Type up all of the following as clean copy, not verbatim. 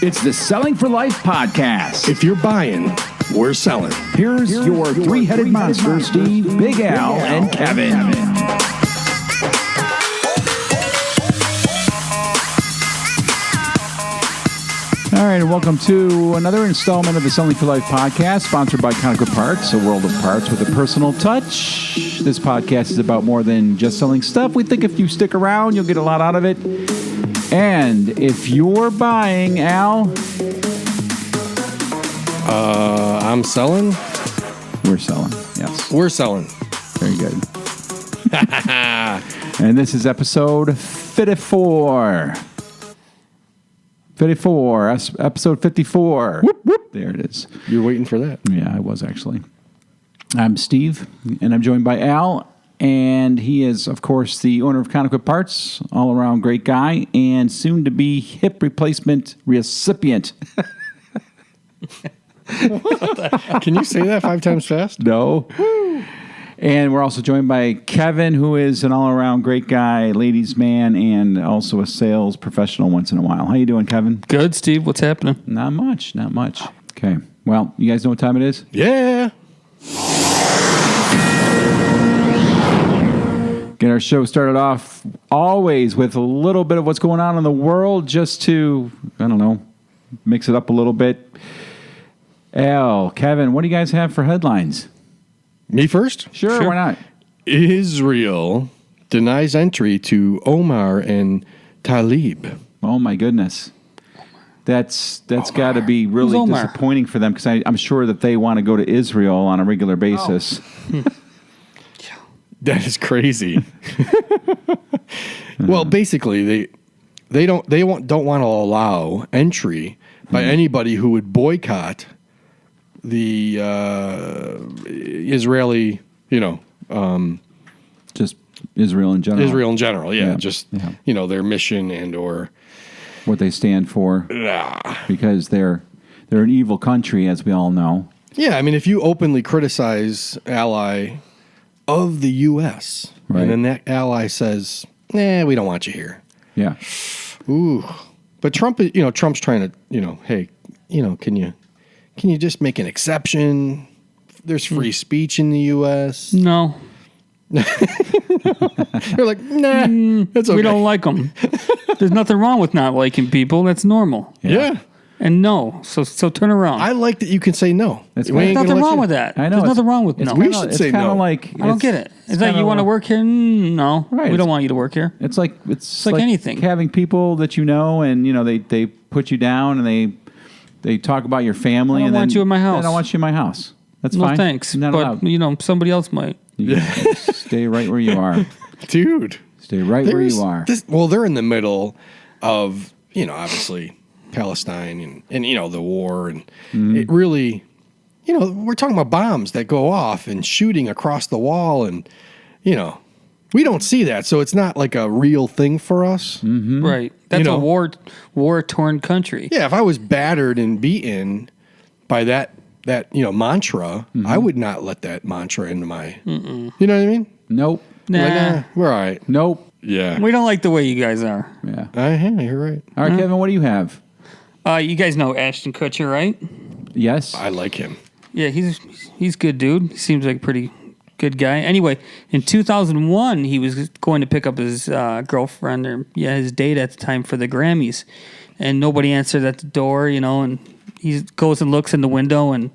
It's the Selling for Life podcast. If you're buying, we're selling. Here's your three-headed monster, Steve, Big Al, and Kevin. All right, and welcome to another installment of the Selling for Life podcast, sponsored by Conoco Parts, a world of parts with a personal touch. This podcast is about more than just selling stuff. We think if you stick around, you'll get a lot out of it. And if you're buying, Al... I'm selling? We're selling, yes. We're selling. Very good. And this is episode 54. Episode 54. Whoop, whoop. There it is. You're waiting for that. Yeah, I was actually. I'm Steve, and I'm joined by Al, and he is, of course, the owner of Conoco Parts, all-around great guy, and soon-to-be hip replacement recipient. Can you say that 5 times fast? No. And we're also joined by Kevin, who is an all-around great guy, ladies' man, and also a sales professional once in a while. How you doing, Kevin? Good, Steve. What's happening? Not much. Okay. Well, you guys know what time it is? Yeah. Get our show started off always with a little bit of what's going on in the world, just to, I don't know, mix it up a little bit. Al, Kevin, what do you guys have for headlines? Me first? Sure. Why not? Israel denies entry to Omar and Talib. Oh, my goodness. That's got to be really disappointing for them, because I'm sure that they want to go to Israel on a regular basis. Oh. That is crazy. Well, basically, they don't want to allow entry by anybody who would boycott the Israeli, just Israel in general. Israel in general, yeah. Their mission and or what they stand for, because they're an evil country, as we all know. Yeah, I mean, if you openly criticize ally of the U.S. Right. and then that ally says, we don't want you here. Yeah. Ooh. But Trump's trying to, hey, can you just make an exception? There's free speech in the U.S. No. They're like, nah, that's okay. We don't like them. There's nothing wrong with not liking people. That's normal. Yeah. And no. So turn around. I like that you can say no. There's nothing wrong with that. I know. There's nothing wrong with no. We should say no. Like, I don't get it. It's like, you want to work here? No. Right. We don't want you to work here. It's like anything. Having people that you know, and they put you down, and they talk about your family. I don't want you in my house. I don't want you in my house. That's no fine. Thanks. Not but allowed. Somebody else might. Stay right where you are, dude. Stay right where you are. They're in the middle of obviously Palestine and the war, and it really, we're talking about bombs that go off and shooting across the wall, and we don't see that, so it's not like a real thing for us. Mm-hmm. Right. That's a war-torn country. Yeah, if I was battered and beaten by that mantra, I would not let that mantra into my. You know what I mean? Nope. Nah. We're all right. Nope. Yeah. We don't like the way you guys are. Yeah. You're right. All right, Kevin, what do you have? You guys know Ashton Kutcher, right? Yes. I like him. Yeah, he's good dude. He seems like a pretty good guy. Anyway, in 2001, he was going to pick up his girlfriend or his date at the time for the Grammys, and nobody answered at the door, and he goes and looks in the window, and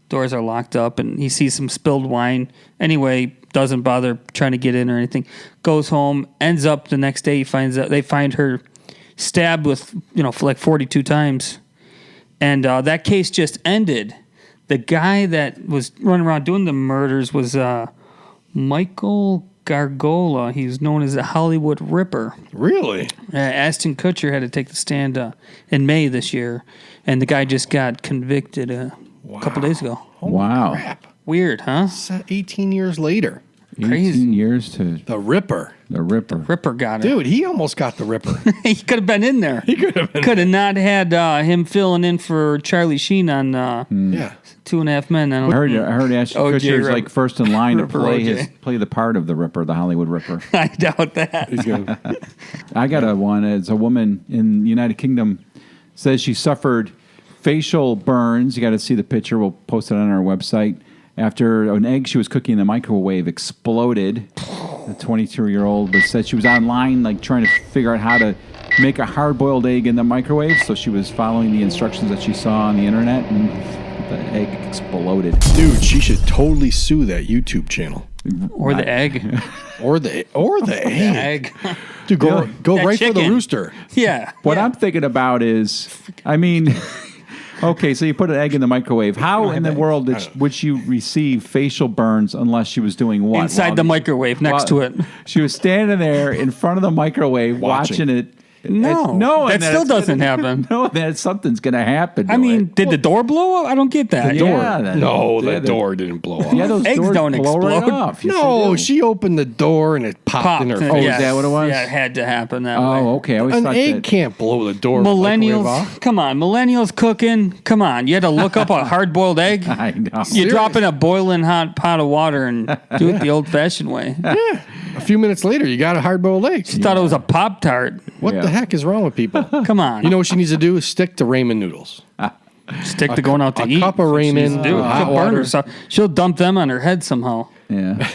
doors are locked up, and he sees some spilled wine. Anyway, doesn't bother trying to get in or anything. Goes home, ends up the next day, they find her stabbed with, for like 42 times. And that case just ended. The guy that was running around doing the murders was Michael Gargola. He's known as the Hollywood Ripper. Really? Ashton Kutcher had to take the stand in May this year, and the guy just got convicted a couple days ago. Holy crap. Weird, huh? 18 years later. 18 years to... The Ripper. The Ripper. The Ripper got it. Dude, he almost got the Ripper. He could have been in there. He could have been. Could have not had him filling in for Charlie Sheen on 2.5 Men. I heard Ashton Kutcher is like first in line to Ripper play the part of the Ripper, the Hollywood Ripper. I doubt that. He's good. I got one. It's a woman in the United Kingdom says she suffered facial burns. You got to see the picture. We'll post it on our website. After an egg she was cooking in the microwave exploded. The 22-year-old said she was online, like trying to figure out how to make a hard-boiled egg in the microwave. So she was following the instructions that she saw on the internet, and the egg exploded. Dude, she should totally sue that YouTube channel. Or the egg. Or the egg. Egg. Dude, go right for the chicken. rooster. Yeah. What I'm thinking about is, I mean, okay, so you put an egg in the microwave. How in the world would she receive facial burns unless she was doing what? Inside the microwave next to it. She was standing there in front of the microwave watching it. No, that still doesn't happen. No, that something's going to happen. I mean, did the door blow up? I don't get that. The door didn't blow up. Yeah, those Eggs doors don't blow right explode. off. Yes, No, they do. she opened the door and it popped in her face. Oh, is that what it was? Yeah, it had to happen that way. Oh, okay. I always An thought egg that. can't blow the door. Microwave off. Millennials, come on. Millennials cooking, come on. You had to look up a hard-boiled egg. I know. You drop in a boiling hot pot of water and do it the old-fashioned way. Yeah. A few minutes later, you got a hard-boiled egg. She thought it was a Pop-Tart. What the heck is wrong with people? Come on. You know what she needs to do is stick to ramen noodles. Stick to going out to a eat. cup of ramen, Do it. hot She'll burn water. herself. She'll dump them on her head somehow. Yeah.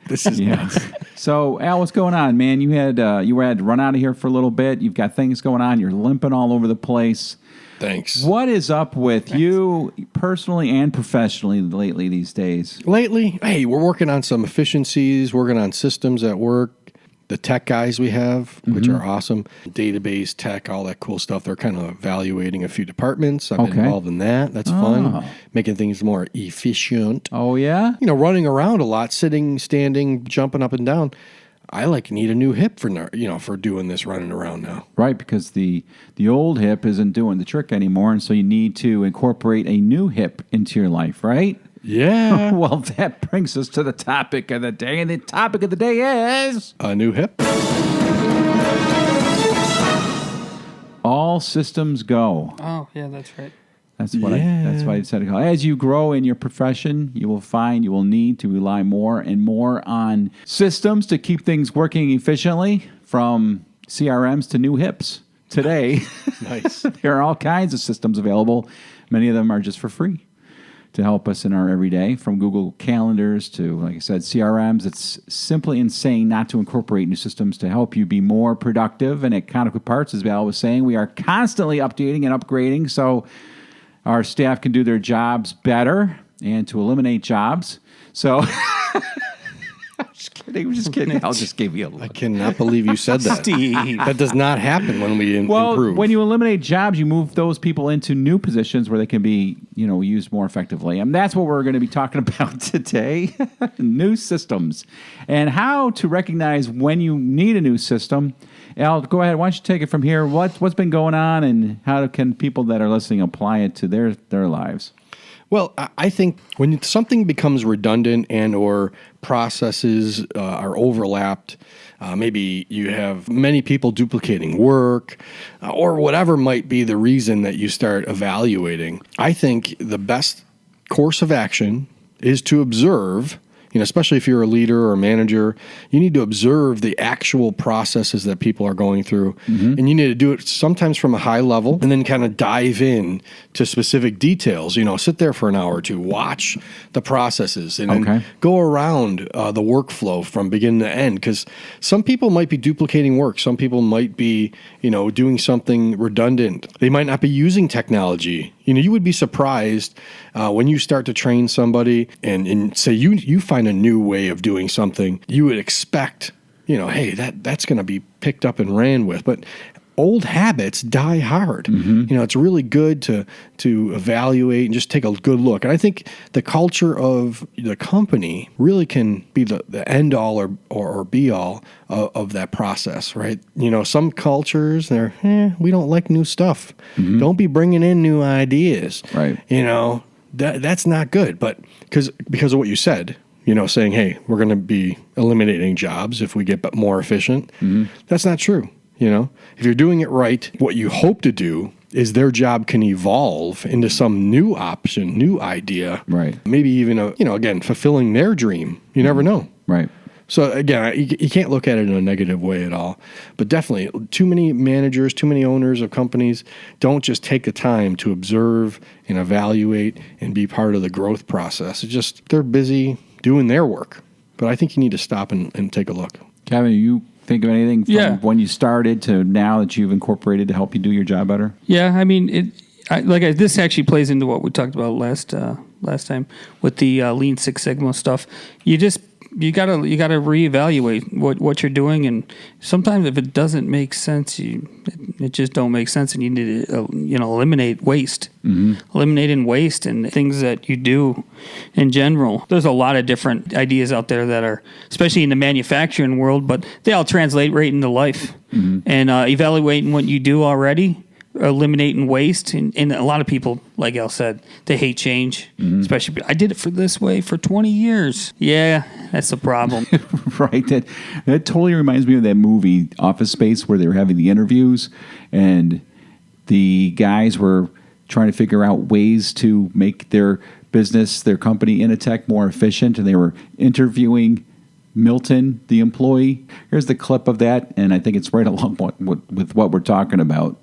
This is nuts. So, Al, what's going on, man? You had to run out of here for a little bit. You've got things going on. You're limping all over the place. Thanks. What is up with you personally and professionally lately these days? Lately, hey, we're working on some efficiencies, working on systems at work. The tech guys we have, which are awesome, database tech, all that cool stuff. They're kind of evaluating a few departments. I've been involved in that. That's fun, making things more efficient. Oh, yeah? You know, running around a lot, sitting, standing, jumping up and down. I need a new hip for doing this running around now. Right, because the old hip isn't doing the trick anymore, and so you need to incorporate a new hip into your life, right? Yeah. Well, that brings us to the topic of the day, and the topic of the day is... A new hip. All systems go. Oh, yeah, that's right. That's what I said. As you grow in your profession, you will find you will need to rely more and more on systems to keep things working efficiently, from CRMs to new hips. Today, Nice. there are all kinds of systems available. Many of them are just for free to help us in our everyday, from Google Calendars to, like I said, CRMs. It's simply insane not to incorporate new systems to help you be more productive. And at Conoco Parts, as Val was saying, we are constantly updating and upgrading so our staff can do their jobs better and to eliminate jobs. So... I'm just kidding. I'll just give you a look. I cannot believe you said that. Steve. That does not happen when we improve. When you eliminate jobs, you move those people into new positions where they can be, used more effectively. And that's what we're going to be talking about today. New systems and how to recognize when you need a new system. Al, go ahead. Why don't you take it from here? What's been going on, and how can people that are listening apply it to their lives? Well, I think when something becomes redundant and or processes are overlapped, maybe you have many people duplicating work or whatever might be the reason that you start evaluating. I think the best course of action is to observe. Especially if you're a leader or a manager, you need to observe the actual processes that people are going through. Mm-hmm. And you need to do it sometimes from a high level and then kind of dive in to specific details. Sit there for an hour or two, watch the processes, and then go around the workflow from beginning to end. Because some people might be duplicating work. Some people might be, doing something redundant. They might not be using technology. You would be surprised when you start to train somebody and say you find a new way of doing something. You would expect, hey, that's going to be picked up and ran with. But old habits die hard. Mm-hmm. It's really good to evaluate and just take a good look. And I think the culture of the company really can be the end all or be all of that process, right? Some cultures, we don't like new stuff. Mm-hmm. Don't be bringing in new ideas. Right. That's not good. But because of what you said, saying, hey, we're going to be eliminating jobs if we get more efficient. Mm-hmm. That's not true. If you're doing it right, what you hope to do is their job can evolve into some new option, new idea. Right. Maybe even, again, fulfilling their dream. You never know. Right. So again, you can't look at it in a negative way at all. But definitely, too many managers, too many owners of companies don't just take the time to observe and evaluate and be part of the growth process. It's just they're busy doing their work. But I think you need to stop and take a look. Kevin, you think of anything from when you started to now that you've incorporated to help you do your job better? Yeah, I mean, this actually plays into what we talked about last time with the Lean Six Sigma stuff. You gotta reevaluate what you're doing, and sometimes if it doesn't make sense, it just don't make sense, and you need to eliminate waste, eliminating waste and things that you do in general. There's a lot of different ideas out there that are, especially in the manufacturing world, but they all translate right into life, and evaluating what you do already. Eliminating waste, and a lot of people, like Al said, they hate change. Especially, I did it for this way for 20 years. Yeah, that's the problem. Right. That totally reminds me of that movie Office Space where they were having the interviews, and the guys were trying to figure out ways to make their business, their company, Initech, more efficient, and they were interviewing Milton, the employee. Here's the clip of that, and I think it's right along with what we're talking about.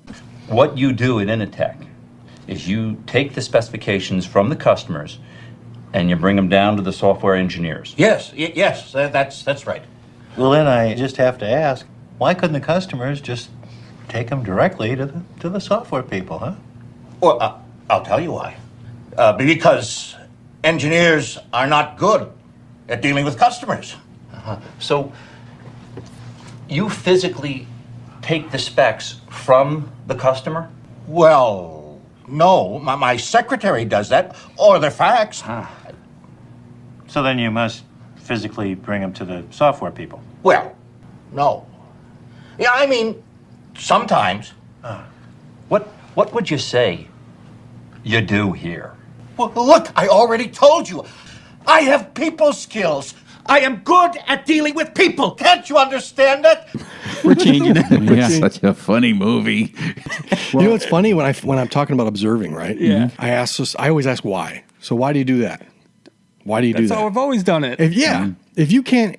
What you do at Initech is you take the specifications from the customers and you bring them down to the software engineers. Yes, that's right. Well, then I just have to ask, why couldn't the customers just take them directly to the software people, huh? Well, I'll tell you why. Because engineers are not good at dealing with customers. So you physically take the specs from the customer? Well, no. My secretary does that, or the fax. So then you must physically bring them to the software people. Well, no. Yeah, I mean, sometimes. What would you say you do here? Well, look, I already told you. I have people skills. I am good at dealing with people. Can't you understand that? We're changing it. Yeah, such a funny movie. You know what's funny when I'm talking about observing, right? Yeah. I always ask why. So why do you do that? Why do you do That's that? how I've always done it. If you can't,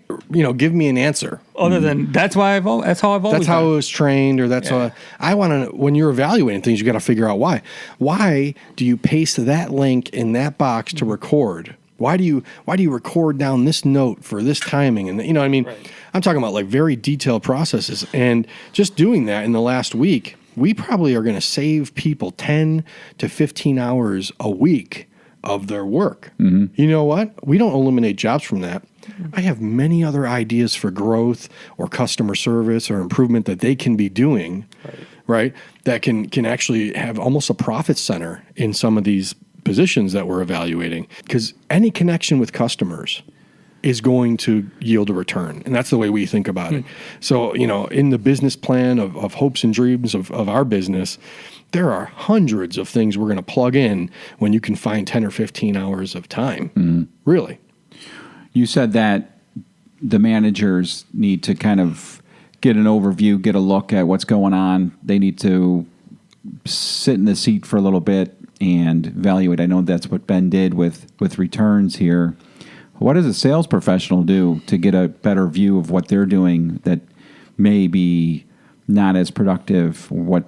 give me an answer. Other than that's how I've always. That's how I was trained, or that's how I want to. When you're evaluating things, you got to figure out why. Why do you paste that link in that box to record? Why do you record down this note for this timing? And you know what I mean? Right. I'm talking about like very detailed processes. And just doing that in the last week, we probably are going to save people 10 to 15 hours a week of their work. You know what? We don't eliminate jobs from that. I have many other ideas for growth or customer service or improvement that they can be doing, right? That can actually have almost a profit center in some of these positions that we're evaluating, because any connection with customers is going to yield a return. And that's the way we think about it. So, in the business plan of hopes and dreams of our business, there are hundreds of things we're going to plug in when you can find 10 or 15 hours of time. Really. You said that the managers need to kind of get an overview, get a look at what's going on. They need to sit in the seat for a little bit and evaluate. I know that's what Ben did with returns here. What does a sales professional do to get a better view of what they're doing that may be not as productive? What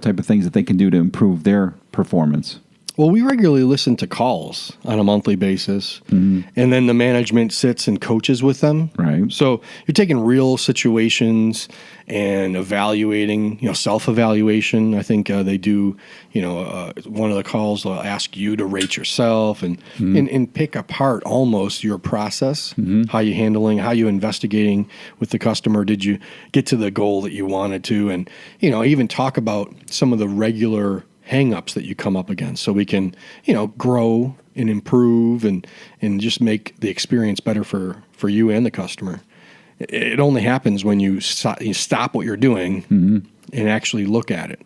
type of things that they can do to improve their performance? Well, we regularly listen to calls on a monthly basis, and then the management sits and coaches with them. Right. So you're taking real situations and evaluating, self-evaluation. I think they do, one of the calls will ask you to rate yourself and pick apart almost your process, how you handling, how you investigating with the customer. Did you get to the goal that you wanted to? And, even talk about some of the regular hang-ups that you come up against, so we can, grow and improve and just make the experience better for you and the customer. It only happens when you stop what you're doing and actually look at it.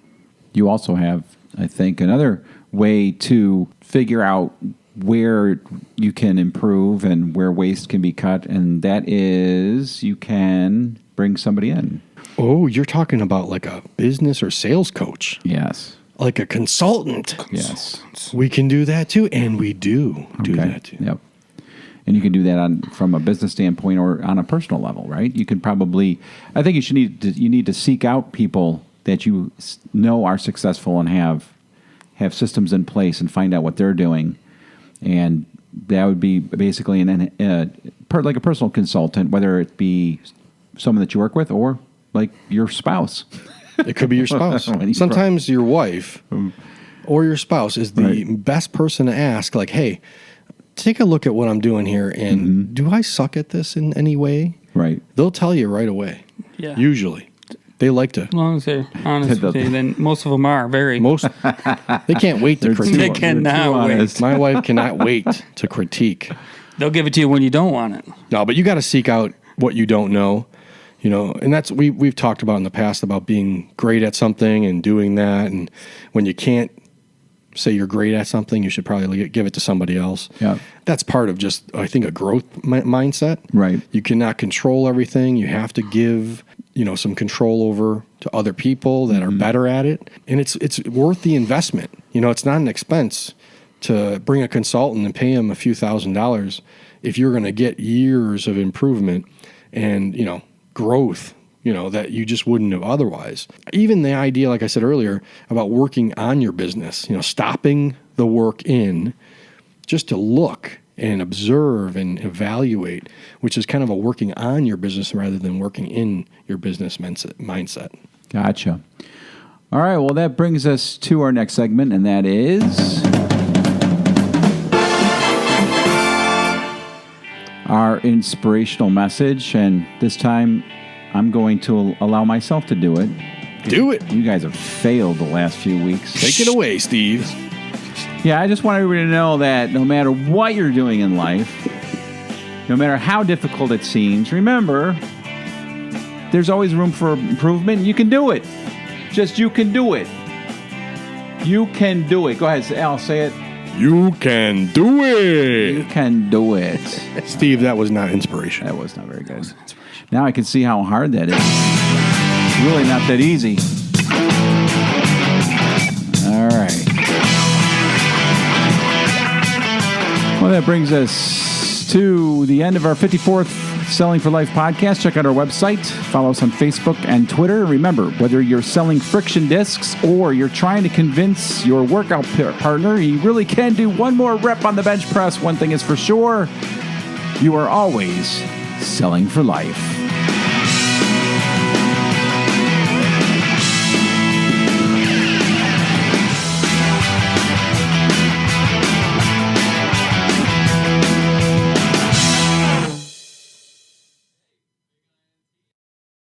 You also have, I think, another way to figure out where you can improve and where waste can be cut, and that is you can bring somebody in. Oh, you're talking about like a business or sales coach. Yes. Like a consultant. Yes. We can do that too, and we do that too. Yep. And you can do that from a business standpoint or on a personal level, right? You could probably, I think you need to seek out people that you know are successful and have systems in place and find out what they're doing. And that would be basically like a personal consultant, whether it be someone that you work with or like your spouse. It could be your spouse. Sometimes your wife or your spouse is the best person to ask, like, hey, take a look at what I'm doing here, and do I suck at this in any way? Right. They'll tell you right away. Yeah. Usually. They like to. As long as they're honest with you, then most of them are very. They can't wait to critique. They cannot wait. My wife cannot wait to critique. They'll give it to you when you don't want it. No, but you got to seek out what you don't know, and that's we've talked about in the past about being great at something and doing that, and when you can't say you're great at something, you should probably give it to somebody else. Yeah, that's part of just, I think, a growth mindset. Right. You cannot control everything. You have to give some control over to other people that are better at it, and it's worth the investment. It's not an expense to bring a consultant and pay him a few $1,000s if you're going to get years of improvement and growth that you just wouldn't have otherwise. Even the idea, like I said earlier, about working on your business, stopping the work in just to look and observe and evaluate, which is kind of a working on your business rather than working in your business mindset. Gotcha. All right, well, that brings us to our next segment, and that is our inspirational message. And this time, I'm going to allow myself to do it. Do it. You guys have failed the last few weeks. Take it away, Steve. Yeah, I just want everybody to know that no matter what you're doing in life, no matter how difficult it seems, remember, there's always room for improvement. You can do it. You can do it. You can do it. Go ahead, Al, say it. You can do it. You can do it. Steve, that was not inspiration. That was not very good. Now I can see how hard that is. It's really not that easy. All right. Well, that brings us to the end of our 54th Selling for Life podcast. Check out our website. Follow us on Facebook and Twitter. Remember, whether you're selling friction discs or you're trying to convince your workout partner you really can do one more rep on the bench press, one thing is for sure, you are always selling for life.